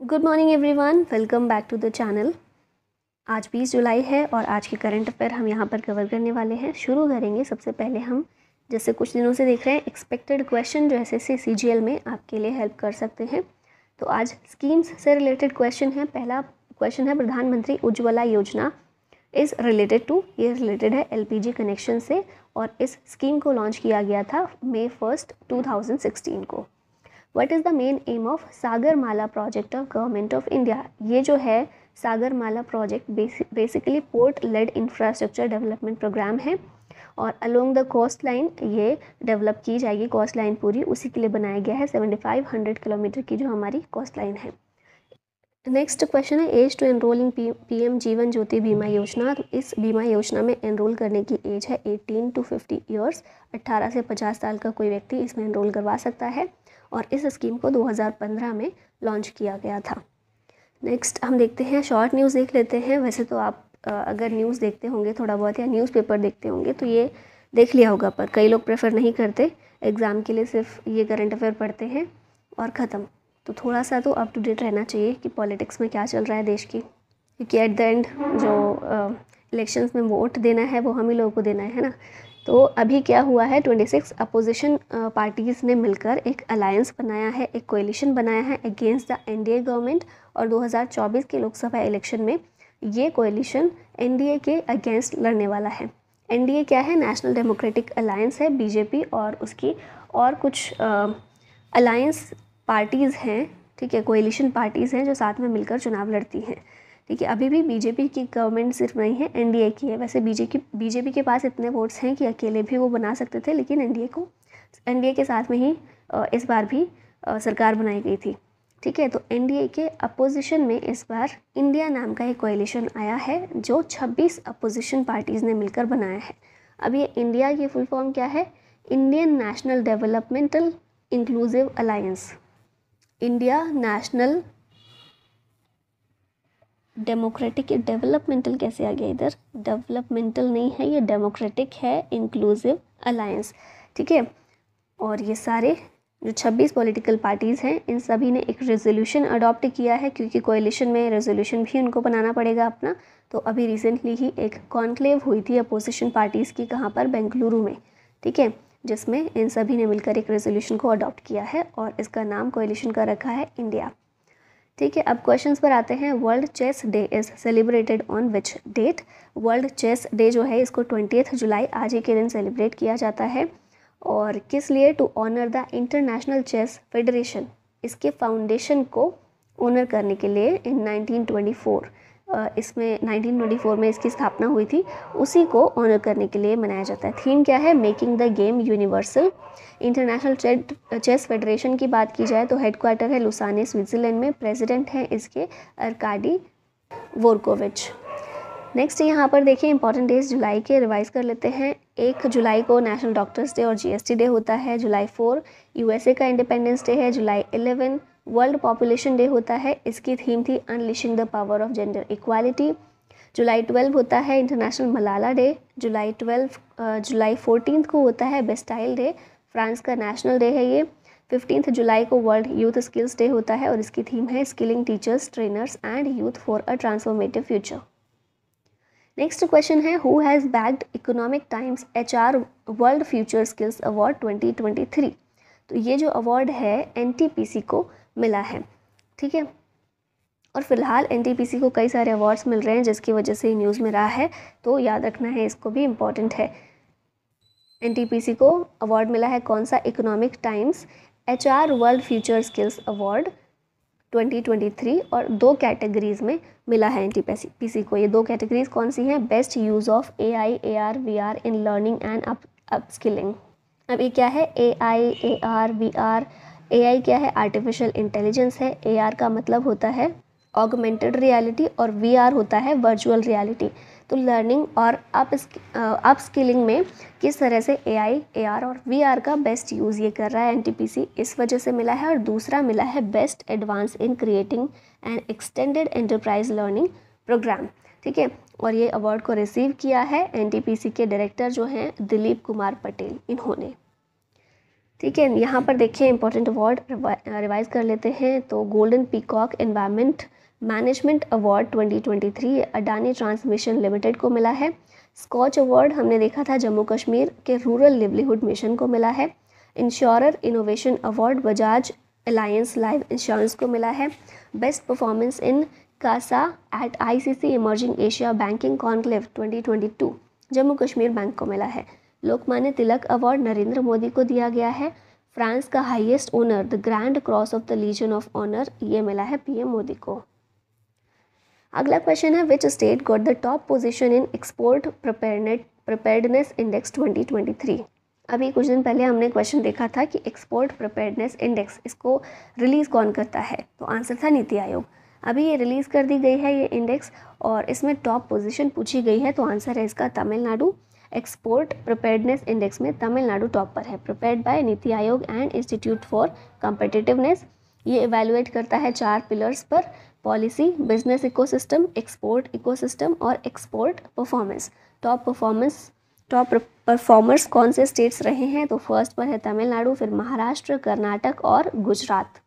Good morning everyone, welcome back to the channel. आज 20 जुलाई है और आज के करंट अफेयर हम यहाँ पर कवर करने वाले हैं। शुरू करेंगे सबसे पहले हम जैसे कुछ दिनों से देख रहे हैं एक्सपेक्टेड क्वेश्चन जो एसएससी सीजीएल में आपके लिए हेल्प कर सकते हैं। तो आज स्कीम्स से रिलेटेड क्वेश्चन है। पहला क्वेश्चन है प्रधानमंत्री उज्ज्वला योजना इज़ रिलेटेड टू, ये रिलेटेड है एलपीजी कनेक्शन से और इस स्कीम को लॉन्च किया गया था May 1, 2016 को। What is the main aim of Sagarmala project of government of India. ये जो है Sagarmala project basically port led infrastructure development programme है और अलोंग द कोस्ट लाइन ये डेवलप की जाएगी। कोस्ट लाइन पूरी उसी के लिए बनाया गया है। 7500 किलोमीटर की जो हमारी कोस्ट लाइन है। नेक्स्ट क्वेश्चन है as to enrol in PM Jeevan Jyoti बीमा योजना। तो इस बीमा योजना में एनरोल करने की एज है 18 to 50 ईयर्स। 18 से 50 साल का कोई व्यक्ति इसमें एनरोल करवा सकता है और इस स्कीम को 2015 में लॉन्च किया गया था। नेक्स्ट हम देखते हैं शॉर्ट न्यूज़ देख लेते हैं। वैसे तो आप अगर न्यूज़ देखते होंगे थोड़ा बहुत या न्यूज़पेपर देखते होंगे तो ये देख लिया होगा, पर कई लोग प्रेफर नहीं करते। एग्ज़ाम के लिए सिर्फ ये करंट अफेयर पढ़ते हैं और ख़त्म। तो थोड़ा सा तो अप टू डेट रहना चाहिए कि पॉलिटिक्स में क्या चल रहा है देश की, क्योंकि एट द एंड जो इलेक्शंस में वोट देना है वो हम ही लोगों को देना है ना। तो अभी क्या हुआ है, 26 अपोजिशन पार्टीज़ ने मिलकर एक अलायंस बनाया है, एक कोएलिशन बनाया है अगेंस्ट द एनडीए गवर्नमेंट। और 2024 के लोकसभा इलेक्शन में ये कोएलिशन एनडीए के अगेंस्ट लड़ने वाला है। एनडीए क्या है, नेशनल डेमोक्रेटिक अलायंस है, बीजेपी और उसकी और कुछ अलायंस पार्टीज़ हैं, ठीक है, कोएलिशन पार्टीज़ हैं जो साथ में मिलकर चुनाव लड़ती हैं। ठीक है, अभी भी बीजेपी की गवर्नमेंट सिर्फ नहीं है, एनडीए की है। वैसे बीजेपी के पास इतने वोट्स हैं कि अकेले भी वो बना सकते थे, लेकिन एनडीए के साथ में ही इस बार भी सरकार बनाई गई थी। ठीक है, तो एनडीए के अपोजिशन में इस बार इंडिया नाम का एक कोएलिशन आया है जो 26 अपोजिशन पार्टीज़ ने मिलकर बनाया है। अब ये इंडिया की फुल फॉर्म क्या है, Indian national developmental inclusive alliance. India national democratic, developmental कैसे आ गया इधर, डेवलपमेंटल नहीं है ये, डेमोक्रेटिक है, इंक्लूसिव अलायंस। ठीक है, और ये सारे जो 26 पॉलिटिकल पार्टीज़ हैं इन सभी ने एक रेजोल्यूशन अडॉप्ट किया है, क्योंकि कोएलिशन में रेजोल्यूशन भी उनको बनाना पड़ेगा अपना। तो अभी रिसेंटली ही एक कॉन्क्लेव हुई थी अपोजिशन पार्टीज़ की, कहाँ पर, बेंगलुरु में। ठीक है, जिसमें इन सभी ने मिलकर एक रेजोल्यूशन को अडॉप्ट किया है और इसका नाम कोएलिशन का रखा है इंडिया। ठीक है, अब क्वेश्चंस पर आते हैं। World Chess Day is celebrated on which date. World Chess Day जो है इसको 20 जुलाई आज ही के दिन सेलिब्रेट किया जाता है। और किस लिए, to honour the international chess federation, इसके फाउंडेशन को ऑनर करने के लिए इन 1924 इसमें 1924 में इसकी स्थापना हुई थी, उसी को ऑनर करने के लिए मनाया जाता है। थीम क्या है, making the game universal. International chess federation की बात की जाए तो हेडक्वार्टर है लुसाने, स्विट्ज़रलैंड में। प्रेसिडेंट हैं इसके अर्काडी वोरकोविच। नेक्स्ट यहाँ पर देखिए इंपॉर्टेंट डेज जुलाई के रिवाइज कर लेते हैं। 1 जुलाई को नेशनल डॉक्टर्स डे और जीएसटी डे होता है। जुलाई 4 यूएसए का इंडिपेंडेंस डे है। जुलाई 11 वर्ल्ड पॉपुलेशन डे होता है, इसकी थीम थी unleashing the power of gender equality. जुलाई 12 होता है इंटरनेशनल मलाला डे। जुलाई 14 को होता है बेस्टाइल डे, फ्रांस का नेशनल डे है ये। 15 जुलाई को वर्ल्ड यूथ स्किल्स डे होता है और इसकी थीम है skilling teachers, trainers and youth for a transformative future. Next question है who has bagged Economic Times HR world future skills award 2023। तो ये जो अवार्ड है NTPC को मिला है। ठीक है, और फिलहाल NTPC को कई सारे अवार्ड्स मिल रहे हैं जिसकी वजह से न्यूज़ में रहा है, तो याद रखना है, इसको भी इम्पॉर्टेंट है। NTPC को अवार्ड मिला है कौन सा, economic Times HR world future skills award 2023 और 2 कैटेगरीज़ में मिला है NTPC को। ये 2 कैटेगरीज कौन सी हैं, best use of AI AR VR in learning and upskilling. अब ये क्या है, AI AR VR। AI क्या है, आर्टिफिशियल इंटेलिजेंस है। AR का मतलब होता है ऑगमेंटेड रियलिटी और VR होता है वर्चुअल रियलिटी। तो लर्निंग और अपस्किलिंग में किस तरह से AI AR और VR का बेस्ट यूज़ ये कर रहा है NTPC, इस वजह से मिला है। और दूसरा मिला है best advance in creating and extended enterprise learning programme. ठीक है, और ये अवार्ड को रिसीव किया है NTPC के डायरेक्टर जो हैं दिलीप कुमार पटेल, इन्होंने। ठीक है, यहाँ पर देखिए इंपॉर्टेंट अवार्ड रिवाइज कर लेते हैं। तो golden peacock environment management award 2023 Adani transmission limited को मिला है। स्कॉच अवार्ड हमने देखा था जम्मू कश्मीर के रूरल लिवलीहुड मिशन को मिला है। Insurer innovation award Bajaj alliance life insurance को मिला है। Best performance in CASA at ICC emerging Asia banking conclave 2022 Jammu Kashmir bank को मिला है। लोकमान्य तिलक अवार्ड नरेंद्र मोदी को दिया गया है। फ्रांस का highest honour the grand cross of the legion of honour ये मिला है PM मोदी को। अगला क्वेश्चन है which state got the top position in export preparedness index 2023। अभी कुछ दिन पहले हमने क्वेश्चन देखा था कि एक्सपोर्ट प्रिपेयर्डनेस इंडेक्स इसको रिलीज़ कौन करता है, तो आंसर था नीति आयोग। अभी ये रिलीज़ कर दी गई है ये इंडेक्स और इसमें टॉप पोजीशन पूछी गई है, तो आंसर है इसका तमिलनाडु। एक्सपोर्ट प्रिपेयर्डनेस इंडेक्स में तमिलनाडु टॉप पर है। Prepared by NITI Aayog and institute for competitiveness. ये इवेलुएट करता है 4 पिलर्स पर, policy, business ecosystem, export ecosystem और एक्सपोर्ट परफॉर्मेंस। टॉप परफॉर्मर्स कौन से स्टेट्स रहे हैं, तो फर्स्ट पर है तमिलनाडु, फिर महाराष्ट्र, कर्नाटक और गुजरात।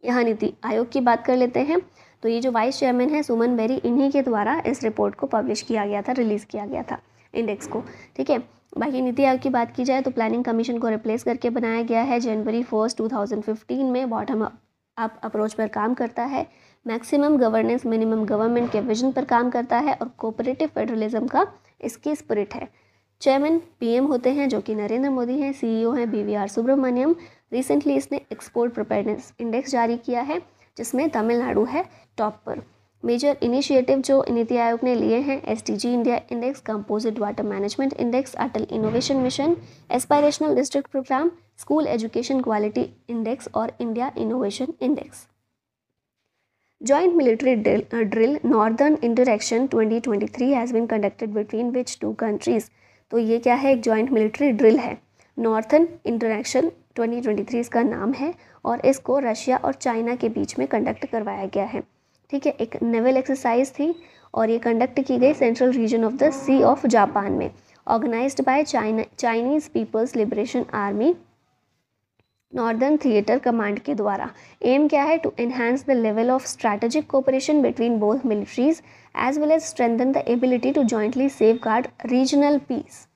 यहाँ नीति आयोग की बात कर लेते हैं। तो ये जो वाइस चेयरमैन है सुमन बेरी, इन्हीं के द्वारा इस रिपोर्ट को पब्लिश किया गया था, रिलीज़ किया गया था इंडेक्स को। ठीक है, बाकी नीति आयोग की बात की जाए तो प्लानिंग कमीशन को रिप्लेस करके बनाया गया है। जनवरी 1, 2015 में बॉटम अप अप्रोच पर काम करता है। मैक्सिमम गवर्नेंस मिनिमम गवर्नमेंट के विजन पर काम करता है और कोऑपरेटिव फेडरलिज्म का इसकी स्पिरिट है। चेयरमैन PM होते हैं जो कि नरेंद्र मोदी हैं। CEO हैं BVR सुब्रमण्यम। रिसेंटली इसने एक्सपोर्ट प्रिपेयर्डनेस इंडेक्स जारी किया है जिसमें तमिलनाडु है टॉप पर। मेजर इनिशिएटिव जो नीति आयोग ने लिए हैं SDG India index, composite water management index, Atal innovation mission, aspirational district programme, school education quality index और India innovation index. Joint military drill northern interaction 2023 has been conducted between which 2 countries. तो ये क्या है, एक जॉइंट मिलिट्री ड्रिल है। Northern interaction 2023 इसका नाम है और इसको रशिया और चाइना के बीच में कंडक्ट करवाया गया है। ठीक है, एक नेवल एक्सरसाइज थी और ये कंडक्ट की गई central region of the sea of Japan में, organised by Chinese People's Liberation Army northern theatre command के द्वारा। एम क्या है, to enhance the level of strategic cooperation between both militaries as well as strengthen the ability to jointly safeguard regional peace.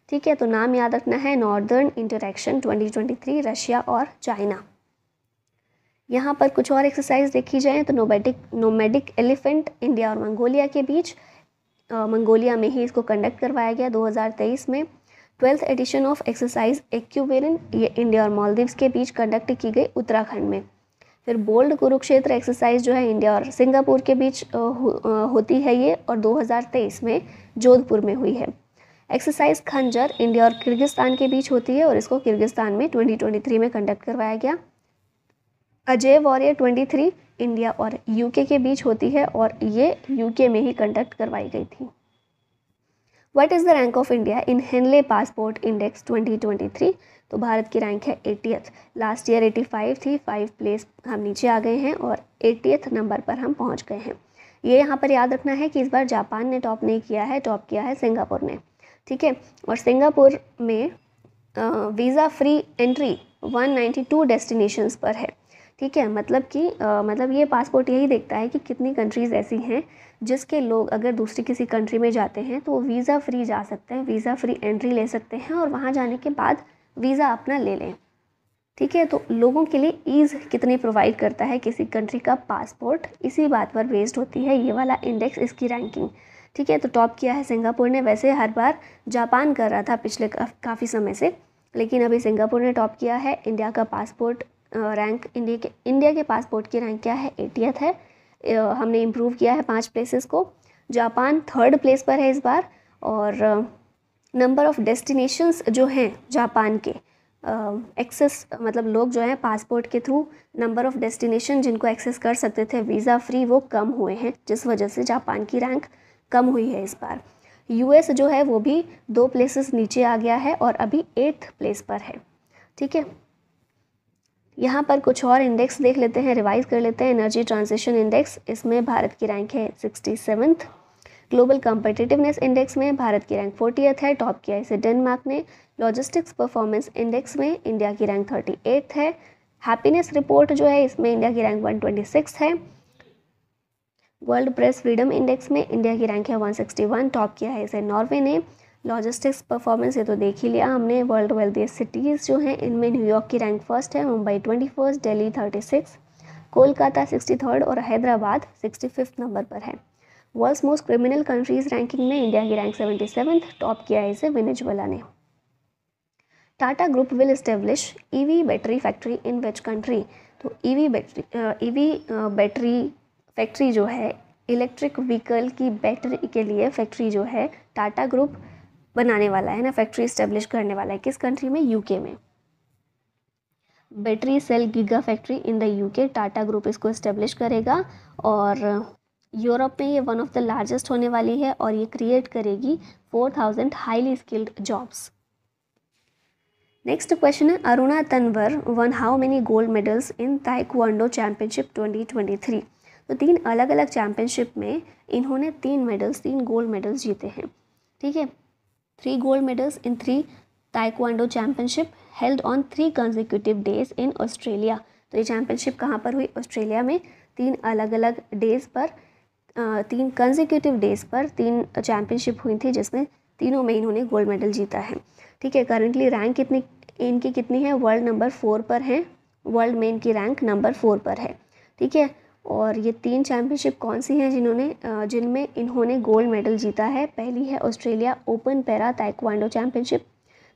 ठीक है, तो नाम याद रखना है नॉर्दर्न इंटरैक्शन 2023, रशिया और चाइना। यहाँ पर कुछ और एक्सरसाइज देखी जाए तो नोमैडिक एलिफेंट इंडिया और मंगोलिया के बीच, मंगोलिया में ही इसको कंडक्ट करवाया गया 2023 में। 12th addition of exercise Ekuverin, ये इंडिया और मालदीव्स के बीच कंडक्ट की गई उत्तराखंड में। फिर बोल्ड कुरुक्षेत्र एक्सरसाइज जो है इंडिया और सिंगापुर के बीच होती है ये, और 2023 में जोधपुर में हुई है। एक्सरसाइज खंजर इंडिया और किर्गिस्तान के बीच होती है और इसको किर्गिस्तान में 2023 में कंडक्ट करवाया गया। अजय वॉरियर 23 इंडिया और UK के बीच होती है और ये UK में ही कंडक्ट करवाई गई थी। What is the rank of India in Henley passport index 2023? तो भारत की रैंक है 80th। लास्ट ईयर 85 थी, 5 प्लेस हम नीचे आ गए हैं और 80th नंबर पर हम पहुंच गए हैं। ये यहाँ पर याद रखना है कि इस बार जापान ने टॉप नहीं किया है, टॉप किया है सिंगापुर ने। ठीक है, और सिंगापुर में वीज़ा फ्री एंट्री 192 डेस्टिनेशंस पर है। ठीक है, मतलब ये पासपोर्ट यही देखता है कि कितनी कंट्रीज़ ऐसी हैं जिसके लोग अगर दूसरी किसी कंट्री में जाते हैं तो वो वीज़ा फ्री जा सकते हैं, वीज़ा फ्री एंट्री ले सकते हैं और वहाँ जाने के बाद वीज़ा अपना ले लें। ठीक है, तो लोगों के लिए ईज़ कितनी प्रोवाइड करता है किसी कंट्री का पासपोर्ट, इसी बात पर बेस्ड होती है ये वाला इंडेक्स, इसकी रैंकिंग। ठीक है, तो टॉप किया है सिंगापुर ने। वैसे हर बार जापान कर रहा था पिछले काफ़ी समय से, लेकिन अभी सिंगापुर ने टॉप किया है। इंडिया का पासपोर्ट रैंक, इंडिया के पासपोर्ट की रैंक क्या है, 80th है। हमने इम्प्रूव किया है 5 प्लेसेस को। जापान 3rd प्लेस पर है इस बार। और नंबर ऑफ़ डेस्टिनेशंस जो हैं जापान के, एक्सेस मतलब लोग जो हैं पासपोर्ट के थ्रू नंबर ऑफ़ डेस्टिनेशन जिनको एक्सेस कर सकते थे वीज़ा फ्री, वो कम हुए हैं, जिस वजह से जापान की रैंक कम हुई है इस बार। US जो है वो भी 2 प्लेसेस नीचे आ गया है और अभी 8th प्लेस पर है। ठीक है, यहाँ पर कुछ और इंडेक्स देख लेते हैं, रिवाइज कर लेते हैं। एनर्जी ट्रांजिशन इंडेक्स, इसमें भारत की रैंक है 67th। ग्लोबल कॉम्पिटिटिवनेस इंडेक्स में भारत की रैंक 40th है, टॉप किया इसे डेनमार्क ने। लॉजिस्टिक्स परफॉर्मेंस इंडेक्स में इंडिया की रैंक 38 है। हैप्पीनेस रिपोर्ट जो है इसमें इंडिया की रैंक 126 है। वर्ल्ड प्रेस फ्रीडम इंडेक्स में इंडिया की रैंक है 161, टॉप किया है इसे नॉर्वे ने। लॉजिस्टिक्स परफॉर्मेंस ये तो देख ही लिया हमने। वर्ल्ड वेल्थिएस्ट सिटीज़ जो हैं इनमें न्यूयॉर्क की रैंक फर्स्ट है, मुंबई 21, दिल्ली 36, कोलकाता 63 और हैदराबाद 65 नंबर पर है। World's most criminal countries ranking में इंडिया की रैंक 77, टॉप किया है इसे वेनेजुएला ने। Tata group will establish EV battery factory in which country? तो ईवी बैटरी फैक्ट्री जो है, इलेक्ट्रिक व्हीकल की बैटरी के लिए फैक्ट्री जो है टाटा ग्रुप बनाने वाला है ना, फैक्ट्री इस्टेब्लिश करने वाला है। किस कंट्री में? यूके में। Battery cell giga factory in the UK, Tata group इसको इस्टेब्लिश करेगा और यूरोप में ये वन ऑफ द लार्जेस्ट होने वाली है और ये क्रिएट करेगी 4000 highly skilled jobs. Next question है, Aruna Tanwar won how many gold medals in taekwondo championship 2023? तो 3 अलग अलग चैंपियनशिप में इन्होंने 3 गोल्ड मेडल्स जीते हैं। ठीक है, 3 gold medals in 3 taekwondo championship held on 3 consecutive days in Australia. तो ये चैंपियनशिप कहाँ पर हुई? ऑस्ट्रेलिया में। 3 अलग अलग डेज पर 3 कंसेक्यूटिव डेज पर 3 चैंपियनशिप हुई थी, जिसमें तीनों में इन्होंने गोल्ड मेडल जीता है। ठीक है, करंटली रैंक इनकी कितनी है? वर्ल्ड नंबर 4 पर है। वर्ल्ड में इनकी रैंक नंबर 4 पर है। ठीक है, और ये 3 चैंपियनशिप कौन सी हैं जिनमें इन्होंने गोल्ड मेडल जीता है? पहली है Australia open para taekwondo championship,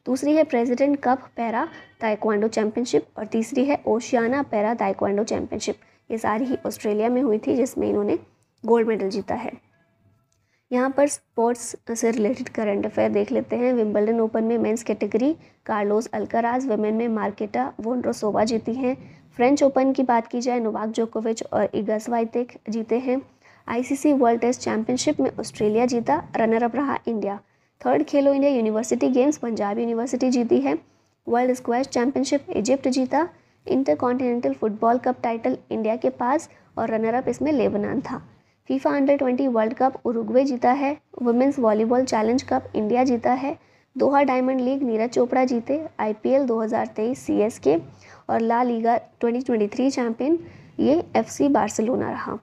दूसरी है president cup para taekwondo championship और तीसरी है ओशियाना पैरा ताइक्वांडो चैंपियनशिप। ये सारी ही ऑस्ट्रेलिया में हुई थी, जिसमें इन्होंने गोल्ड मेडल जीता है। यहाँ पर स्पोर्ट्स से रिलेटेड करंट अफेयर देख लेते हैं। विंबलडन ओपन में men's category Carlos Alcaraz, women में मार्केटा वोंड्रोसोवा जीती हैं। फ्रेंच ओपन की बात की जाए, नोवाक जोकोविच और इगा स्वाइतेक जीते हैं। आईसीसी वर्ल्ड टेस्ट चैंपियनशिप में ऑस्ट्रेलिया जीता, रनर अप रहा India. 3rd Khelo India university games Punjab university जीती है। वर्ल्ड स्क्वैश चैंपियनशिप इजिप्ट जीता। Intercontinental football cup title India के पास और रनर अप इसमें लेबनान था। FIFA under twenty world cup Uruguay जीता है। Women's volleyball challenge cup India जीता है। Doha diamond league Neeraj Chopra जीते। आईपीएल 2023 सीएसके और ला लीगा 2023 चैंपियन ये एफसी बार्सिलोना रहा।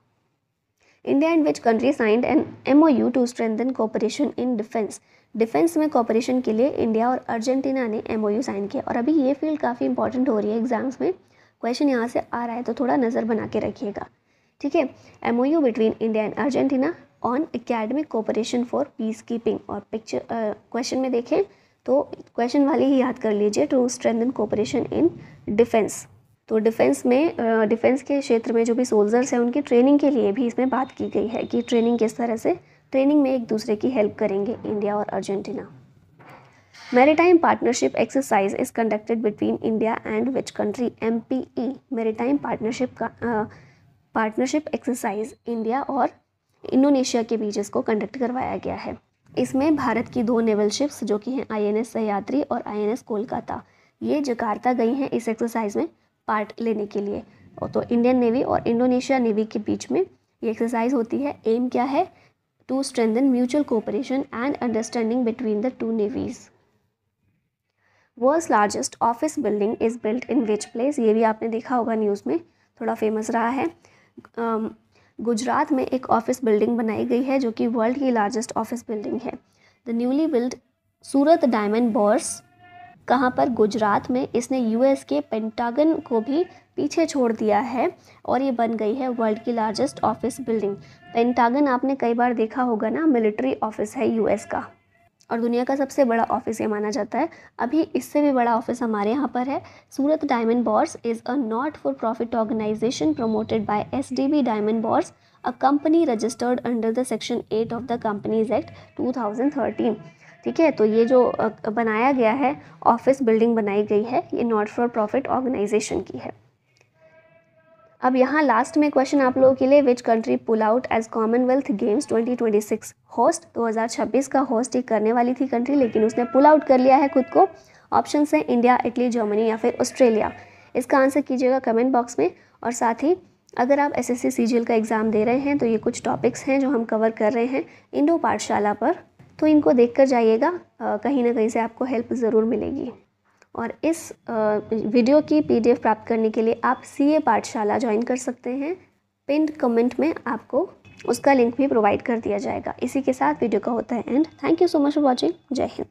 India and which country signed an MoU to strengthen cooperation in defence? Defence में cooperation के लिए इंडिया और अर्जेंटीना ने एमओयू साइन किया। और अभी ये फील्ड काफ़ी इंपॉर्टेंट हो रही है एग्जाम्स में, क्वेश्चन यहाँ से आ रहा है तो थोड़ा नज़र बना के रखिएगा। ठीक है, MoU between India and Argentina on academic cooperation for peace keeping. और पिक्चर क्वेश्चन में देखें तो क्वेश्चन वाली ही याद कर लीजिए, to strengthen cooperation in defence. तो डिफेंस में डिफेंस के क्षेत्र में जो भी सोल्जर्स हैं उनकी ट्रेनिंग के लिए भी इसमें बात की गई है कि ट्रेनिंग किस तरह से ट्रेनिंग में एक दूसरे की हेल्प करेंगे इंडिया और Argentina. Maritime partnership exercise is conducted between India and which country? MPE maritime partnership exercise India और इंडोनेशिया के बीच इसको कंडक्ट करवाया गया है। इसमें भारत की 2 नेवल शिप्स जो कि हैं INS सह्याद्री और INS कोलकाता, ये जकार्ता गई हैं इस एक्सरसाइज में पार्ट लेने के लिए। और तो इंडियन नेवी और इंडोनेशिया नेवी के बीच में ये एक्सरसाइज होती है। एम क्या है? To strengthen mutual cooperation and understanding between the 2 navies. World's largest office building is built in which place? ये भी आपने देखा होगा न्यूज़ में, थोड़ा फेमस रहा है। गुजरात में एक ऑफिस बिल्डिंग बनाई गई है जो कि वर्ल्ड की लार्जेस्ट ऑफिस बिल्डिंग है। The newly build Surat diamond bourse कहाँ पर? गुजरात में। इसने यूएस के पेंटागन को भी पीछे छोड़ दिया है और ये बन गई है वर्ल्ड की लार्जेस्ट ऑफिस बिल्डिंग। पेंटागन आपने कई बार देखा होगा ना, मिलिट्री ऑफिस है यूएस का और दुनिया का सबसे बड़ा ऑफिस ये माना जाता है। अभी इससे भी बड़ा ऑफिस हमारे यहाँ पर है। Surat diamond bourse is a not for profit organisation promoted by SDB diamond bourse, a company registered under the section 8 of the companies act 2013। ठीक है, तो ये जो बनाया गया है ऑफिस बिल्डिंग बनाई गई है, ये नॉट फॉर प्रॉफिट ऑर्गेनाइजेशन की है। अब यहाँ लास्ट में क्वेश्चन आप लोगों के लिए, which country pull out as commonwealth games 2026? Host 2026 का होस्ट ही करने वाली थी कंट्री, लेकिन उसने पुल आउट कर लिया है खुद को। ऑप्शन हैं इंडिया, इटली, जर्मनी या फिर ऑस्ट्रेलिया। इसका आंसर कीजिएगा कमेंट बॉक्स में। और साथ ही अगर आप SSC CGL का एग्ज़ाम दे रहे हैं तो ये कुछ टॉपिक्स हैं जो हम कवर कर रहे हैं इंडो पाठशाला पर। तो इनको देख कर जाइएगा, कहीं ना कहीं से आपको हेल्प ज़रूर मिलेगी। और इस वीडियो की PDF प्राप्त करने के लिए आप CA पाठशाला ज्वाइन कर सकते हैं। पिन्ड कमेंट में आपको उसका लिंक भी प्रोवाइड कर दिया जाएगा। इसी के साथ वीडियो का होता है and. Thank you so much for watching. जय हिंद।